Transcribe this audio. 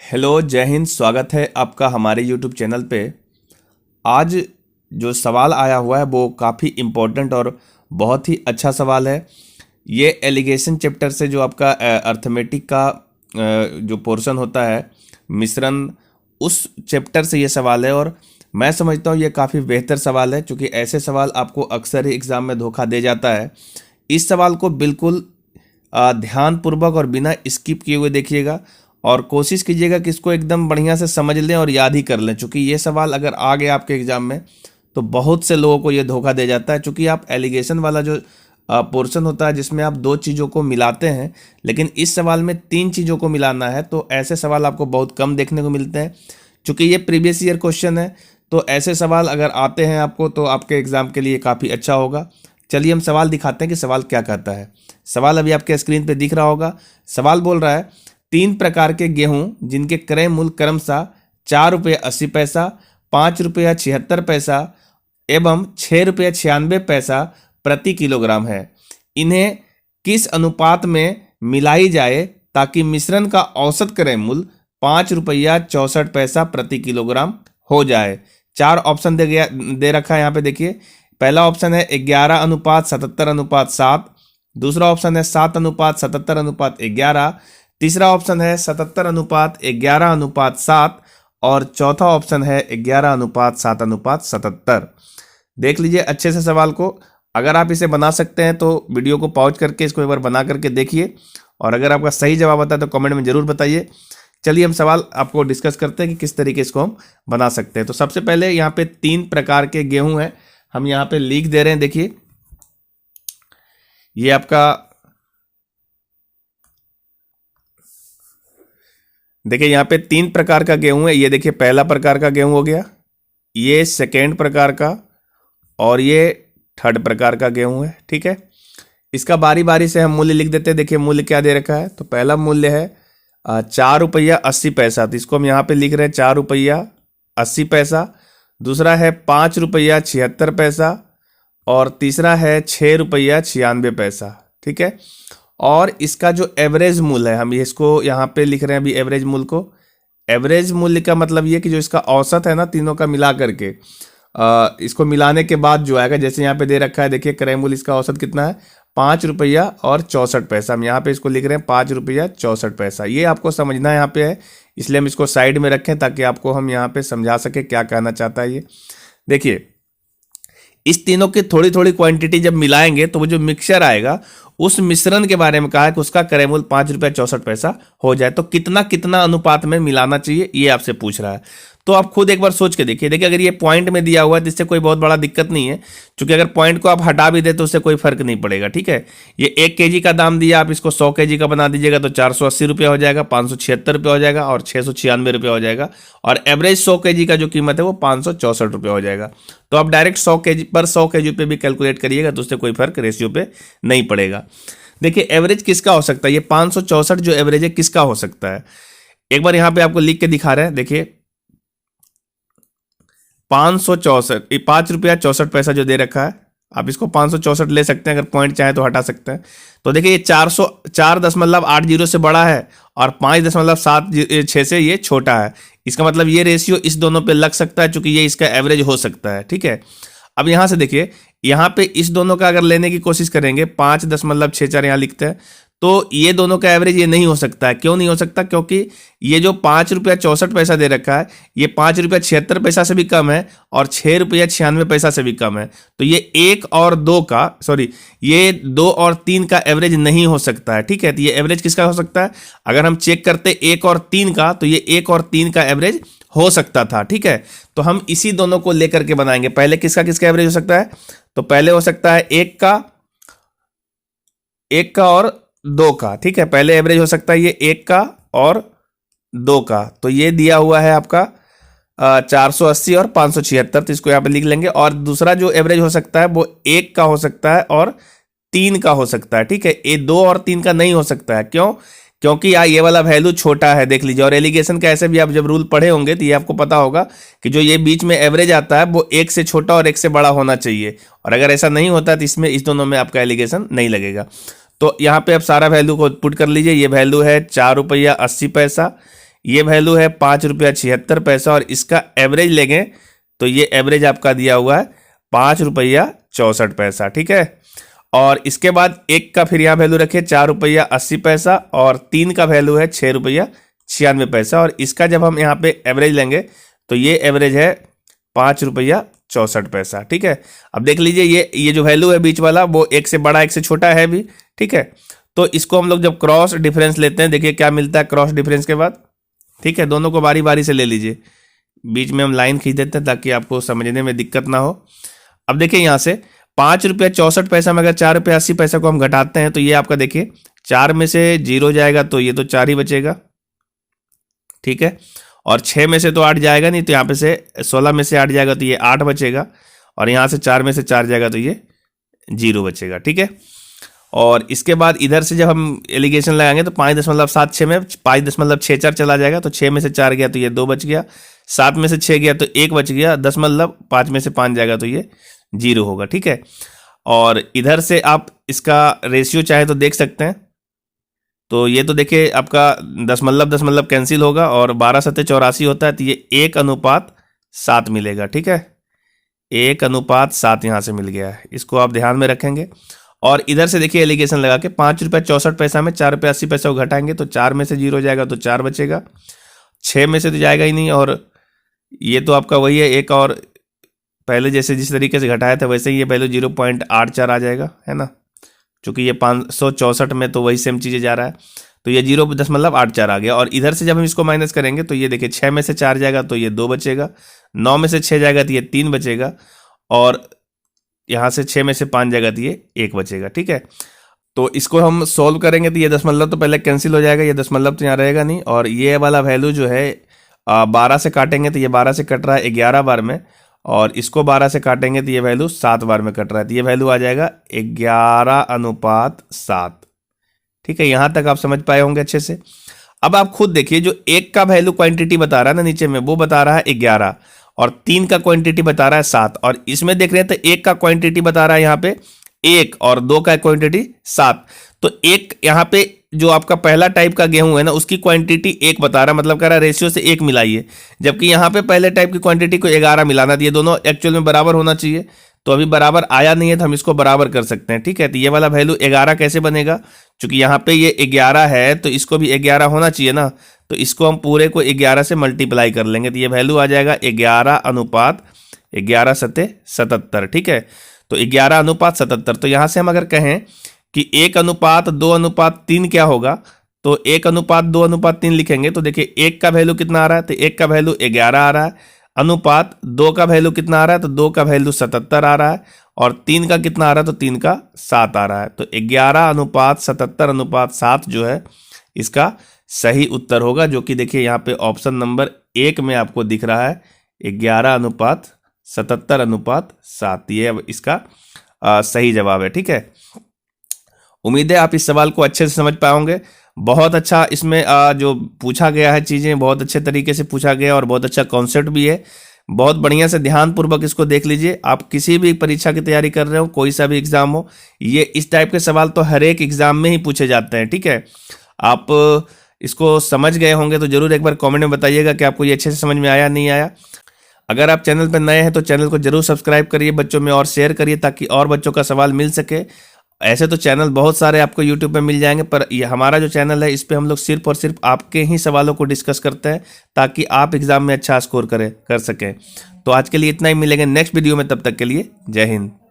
Hello, जय हिंद। स्वागत है आपका हमारे यूट्यूब चैनल पे। आज जो सवाल आया हुआ है वो काफ़ी इम्पोर्टेंट और बहुत ही अच्छा सवाल है। ये एलिगेशन चैप्टर से जो आपका अर्थमेटिक का जो पोर्शन होता है, मिश्रण, उस चैप्टर से ये सवाल है। और मैं समझता हूँ ये काफ़ी बेहतर सवाल है, क्योंकि ऐसे सवाल आपको अक्सर ही एग्ज़ाम में धोखा दे जाता है। इस सवाल को बिल्कुल ध्यानपूर्वक और बिना स्किप किए हुए देखिएगा और कोशिश कीजिएगा कि इसको एकदम बढ़िया से समझ लें और याद ही कर लें, क्योंकि ये सवाल अगर आ गया आपके एग्ज़ाम में तो बहुत से लोगों को ये धोखा दे जाता है। क्योंकि आप एलिगेशन वाला जो पोर्शन होता है जिसमें आप दो चीज़ों को मिलाते हैं, लेकिन इस सवाल में तीन चीज़ों को मिलाना है, तो ऐसे सवाल आपको बहुत कम देखने को मिलते हैं। चूँकि ये प्रीवियस ईयर क्वेश्चन है, तो ऐसे सवाल अगर आते हैं आपको तो आपके एग्ज़ाम के लिए काफ़ी अच्छा होगा। चलिए हम सवाल दिखाते हैं कि सवाल क्या कहता है। सवाल अभी आपके स्क्रीन पे दिख रहा होगा। सवाल बोल रहा है, 3 प्रकार के गेहूं जिनके क्रय मूल्य क्रमशः 4 रुपये 80 पैसा, 5 रुपये 76 पैसा एवं 6 रुपये 96 पैसा प्रति किलोग्राम है, इन्हें किस अनुपात में मिलाई जाए ताकि मिश्रण का औसत क्रय मूल्य 5 रुपया 64 पैसा प्रति किलोग्राम हो जाए। 4 ऑप्शन दे रखा है यहाँ पे। देखिए, पहला ऑप्शन है 11:77:7, दूसरा ऑप्शन है 7:77:11, तीसरा ऑप्शन है 77:11:7 और चौथा ऑप्शन है 11:7:77। देख लीजिए अच्छे से सवाल को। अगर आप इसे बना सकते हैं तो वीडियो को पॉज करके इसको एक बार बना करके देखिए, और अगर आपका सही जवाब आता है तो कमेंट में ज़रूर बताइए। चलिए हम सवाल आपको डिस्कस करते हैं कि किस तरीके इसको हम बना सकते हैं। तो सबसे पहले यहाँ पे 3 प्रकार के गेहूं हैं, हम यहाँ पे लिख दे रहे हैं। देखिए, ये आपका देखिए यहाँ पे 3 प्रकार का गेहूं है। ये देखिए, पहला प्रकार का गेहूं हो गया, ये सेकेंड प्रकार का, और ये थर्ड प्रकार का गेहूं है। ठीक है, इसका बारी बारी से हम मूल्य लिख देते हैं। देखिए मूल्य क्या दे रखा है। तो पहला मूल्य है 4 रुपया 80 पैसा, तो इसको हम यहाँ पे लिख रहे हैं 4 रुपया 80 पैसा। दूसरा है 5 रुपया 76 पैसा और तीसरा है 6 रुपया 96 पैसा। ठीक है, और इसका जो एवरेज मूल्य है, हम इसको यहाँ पे लिख रहे हैं अभी एवरेज मूल्य को। एवरेज मूल्य का मतलब ये कि जो इसका औसत है ना, तीनों का मिला करके इसको मिलाने के बाद जो आएगा, जैसे यहाँ पे दे रखा है, देखिए क्रय मूल्य इसका औसत कितना है, 5 रुपया और 64 पैसा। हम यहाँ पे इसको लिख रहे हैं 5 रुपया 64 पैसा। ये आपको समझना यहाँ पे है, इसलिए हम इसको साइड में रखें ताकि आपको हम यहाँ पे समझा सके क्या कहना चाहता है ये। देखिए, इस तीनों की थोड़ी थोड़ी क्वांटिटी जब मिलाएंगे तो वो जो मिक्सचर आएगा, उस मिश्रण के बारे में कहा है कि उसका क्रय मूल्य 5 रुपया 64 पैसा हो जाए। तो कितना कितना अनुपात में मिलाना चाहिए, ये आपसे पूछ रहा है। तो आप खुद एक बार सोच के देखिए। देखिए, अगर ये पॉइंट में दिया हुआ है तो इससे कोई बहुत बड़ा दिक्कत नहीं है, क्योंकि अगर पॉइंट को आप हटा भी दे तो उससे कोई फर्क नहीं पड़ेगा। ठीक है, ये 1 केजी का दाम दिया, आप इसको 100 केजी का बना दीजिएगा तो 480 रुपया हो जाएगा, 576 रुपया हो जाएगा और 696 रुपया हो जाएगा। और एवरेज 100 केजी का जो कीमत है वो 564 रुपया हो जाएगा। तो आप डायरेक्ट 100 केजी पे भी कैलकुलेट करिएगा तो उससे कोई फर्क रेशियो पे नहीं पड़ेगा। देखिए, एवरेज किसका हो सकता है, ये 564 जो एवरेज है किसका हो सकता है, एक बार यहां पे आपको लिख के दिखा रहे हैं। देखिए 564, 5 रुपया 64 पैसा जो दे रखा है, आप इसको 564 ले सकते हैं, अगर पॉइंट चाहे तो हटा सकते हैं। तो देखिए, ये 404.80 से बड़ा है और 5.76 से ये छोटा है। इसका मतलब ये रेशियो इस दोनों पे लग सकता है, चूंकि ये इसका एवरेज हो सकता है। ठीक है, अब यहां से देखिए, यहां पे इस दोनों का अगर लेने की कोशिश करेंगे, 5.64 यहां लिखते हैं, तो ये दोनों का एवरेज ये नहीं हो सकता है। क्यों नहीं हो सकता, क्योंकि ये जो 5 रुपया 64 पैसा दे रखा है, ये 5 रुपया 76 पैसा से भी कम है और 6 रुपया 96 पैसा से भी कम है। तो ये 1 और 2 का, सॉरी, ये 2 और 3 का एवरेज नहीं हो सकता है। ठीक है, तो ये एवरेज किसका हो सकता है, अगर हम चेक करते 1 और 3 का, तो ये 1 और 3 का एवरेज हो सकता था। ठीक है, तो हम इसी दोनों को लेकर के बनाएंगे। पहले किसका किसका एवरेज हो सकता है, तो पहले हो सकता है 1 का और 2 का। ठीक है, पहले एवरेज हो सकता है ये 1 का और 2 का। तो ये दिया हुआ है आपका 480 और 576, तो इसको यहाँ पे लिख लेंगे। और दूसरा जो एवरेज हो सकता है वो 1 का हो सकता है और 3 का हो सकता है। ठीक है, ये 2 और 3 का नहीं हो सकता है। क्यों, क्योंकि ये वाला वैल्यू छोटा है। देख लीजिए, और एलिगेशन का ऐसे भी आप जब रूल पढ़े होंगे तो ये आपको पता होगा कि जो ये बीच में एवरेज आता है वो 1 से छोटा और 1 से बड़ा होना चाहिए, और अगर ऐसा नहीं होता तो इसमें इस दोनों में आपका एलिगेशन नहीं लगेगा। तो यहाँ पे आप सारा वैल्यू को पुट कर लीजिए। ये वैल्यू है 4 रुपया 80 पैसा, ये वैल्यू है 5 रुपया 76 पैसा, और इसका एवरेज लेंगे तो ये एवरेज आपका दिया हुआ है 5 रुपया 64 पैसा, ठीक है। और इसके बाद एक का फिर यहाँ वैल्यू रखिए 4 रुपया 80 पैसा, और 3 का वैल्यू है 6 रुपया 96 पैसा, और इसका जब हम यहाँ पे एवरेज लेंगे तो ये एवरेज है 5 रुपया 64 पैसा, ठीक है। अब देख लीजिए ये जो वैल्यू है बीच वाला वो एक से बड़ा एक से छोटा है भी, ठीक है। तो इसको हम लोग जब क्रॉस डिफरेंस लेते हैं, देखिए क्या मिलता है क्रॉस डिफरेंस के बाद, ठीक है। दोनों को बारी बारी से ले लीजिए, बीच में हम लाइन खींच देते हैं ताकि आपको समझने में दिक्कत ना हो। अब देखिए यहाँ से 5 रुपया 64 पैसा में अगर 4 रुपया 80 पैसा को हम घटाते हैं तो ये आपका देखिए 4 में से 0 जाएगा तो ये तो 4 ही बचेगा, ठीक है। और 6 में से तो 8 जाएगा नहीं, तो यहाँ पे से 16 में से 8 जाएगा तो ये 8 बचेगा, और यहाँ से 4 में से 4 जाएगा तो ये 0 बचेगा, ठीक है। और इसके बाद इधर से जब हम एलिगेशन लगाएंगे तो 5.76 में 5.64 चला जाएगा, तो 6 में से 4 गया तो ये 2 बच गया, 7 में से 6 गया तो 1 बच गया, 10.5 में से 5 जाएगा तो ये 0 होगा, ठीक है। और इधर से आप इसका रेशियो चाहे तो देख सकते हैं, तो ये तो देखिए आपका 10 कैंसिल होगा, और 12 सत्ते 84 होता है, तो ये 1:7 मिलेगा, ठीक है। 1:7 यहाँ से मिल गया है, इसको आप ध्यान में रखेंगे। और इधर से देखिए एलिगेशन लगा के 5 रुपया 64 पैसा में 4 रुपया 80 पैसा को घटाएंगे तो 4 में से 0 जाएगा तो 4 बचेगा, 6 में से तो जाएगा ही नहीं, और ये तो आपका वही है एक, और पहले जैसे जिस तरीके से घटाया था वैसे ही ये वैल्यू 0.84 आ जाएगा, है ना। चूँकि ये 564 में तो वही सेम चीज़ें जा रहा है, तो ये 0.84 आ गया। और इधर से जब हम इसको माइनस करेंगे तो ये देखिए 6 में से 4 जाएगा तो ये 2 बचेगा, 9 में से 6 जाएगा तो ये 3 बचेगा, और यहाँ से 6 में से 5 जाएगा तो ये 1 बचेगा, ठीक है। तो इसको हम सोल्व करेंगे तो ये दशमलव तो पहले कैंसिल हो जाएगा, ये दशमलव तो यहाँ रहेगा नहीं, और ये वाला वैल्यू जो है 12 से काटेंगे तो ये 12 से कट रहा है 11 बार में, और इसको 12 से काटेंगे तो ये वैल्यू 7 बार में कट रहा है, तो ये वैल्यू आ जाएगा 11:7, ठीक है। यहाँ तक आप समझ पाए होंगे अच्छे से। अब आप खुद देखिए, जो 1 का वैल्यू क्वांटिटी बता रहा है ना नीचे में, वो बता रहा है 11, और 3 का क्वांटिटी बता रहा है 7, और इसमें देख रहे हैं तो 1 का क्वांटिटी बता रहा है यहाँ पे 1, और 2 का क्वांटिटी 7। तो एक यहाँ पे जो आपका पहला टाइप का गेहूं है ना, उसकी क्वांटिटी 1 बता रहा है, मतलब कह रहा है रेशियो से 1 मिलाइए, जबकि यहाँ पे पहले टाइप की क्वांटिटी को 11 मिलाना, ये दोनों एक्चुअल में बराबर होना चाहिए। तो अभी बराबर आया नहीं है तो हम इसको बराबर कर सकते हैं, ठीक है। तो ये वाला वैल्यू 11 कैसे बनेगा, क्योंकि यहाँ पे ये 11 है तो इसको भी 11 होना चाहिए ना, तो इसको हम पूरे को 11 से मल्टीप्लाई कर लेंगे, तो ये वैल्यू आ जाएगा 11:11 सत्ते 77, ठीक है। तो 11:77। तो यहाँ से हम अगर कहें कि 1:2:3 क्या होगा, तो 1:2:3 लिखेंगे तो देखिए 1 का वैल्यू कितना आ रहा है, तो 1 का वैल्यू 11 आ रहा है, अनुपात 2 का वैल्यू कितना आ रहा है, तो 2 का वैल्यू 77 आ रहा है, और 3 का कितना आ रहा है, तो 3 का 7 आ रहा है। तो 11:77:7 जो है इसका सही उत्तर होगा, जो कि देखिए यहाँ पे ऑप्शन नंबर 1 में आपको दिख रहा है 11:77:7, ये इसका सही जवाब है, ठीक है। उम्मीद है आप इस सवाल को अच्छे से समझ पाओगे। बहुत अच्छा इसमें जो पूछा गया है चीज़ें बहुत अच्छे तरीके से पूछा गया, और बहुत अच्छा कॉन्सेप्ट भी है। बहुत बढ़िया से ध्यानपूर्वक इसको देख लीजिए। आप किसी भी परीक्षा की तैयारी कर रहे हो, कोई सा भी एग्जाम हो, ये इस टाइप के सवाल तो हर एक एग्जाम में ही पूछे जाते हैं, ठीक है। आप इसको समझ गए होंगे तो जरूर एक बार कमेंट में बताइएगा कि आपको ये अच्छे से समझ में आया नहीं आया। अगर आप चैनल पर नए हैं तो चैनल को जरूर सब्सक्राइब करिए बच्चों में, और शेयर करिए ताकि और बच्चों का सवाल मिल सके। ऐसे तो चैनल बहुत सारे आपको यूट्यूब पे मिल जाएंगे, पर ये हमारा जो चैनल है इस पे हम लोग सिर्फ और सिर्फ आपके ही सवालों को डिस्कस करते हैं ताकि आप एग्जाम में अच्छा स्कोर कर सकें। तो आज के लिए इतना ही, मिलेंगे नेक्स्ट वीडियो में, तब तक के लिए जय हिंद।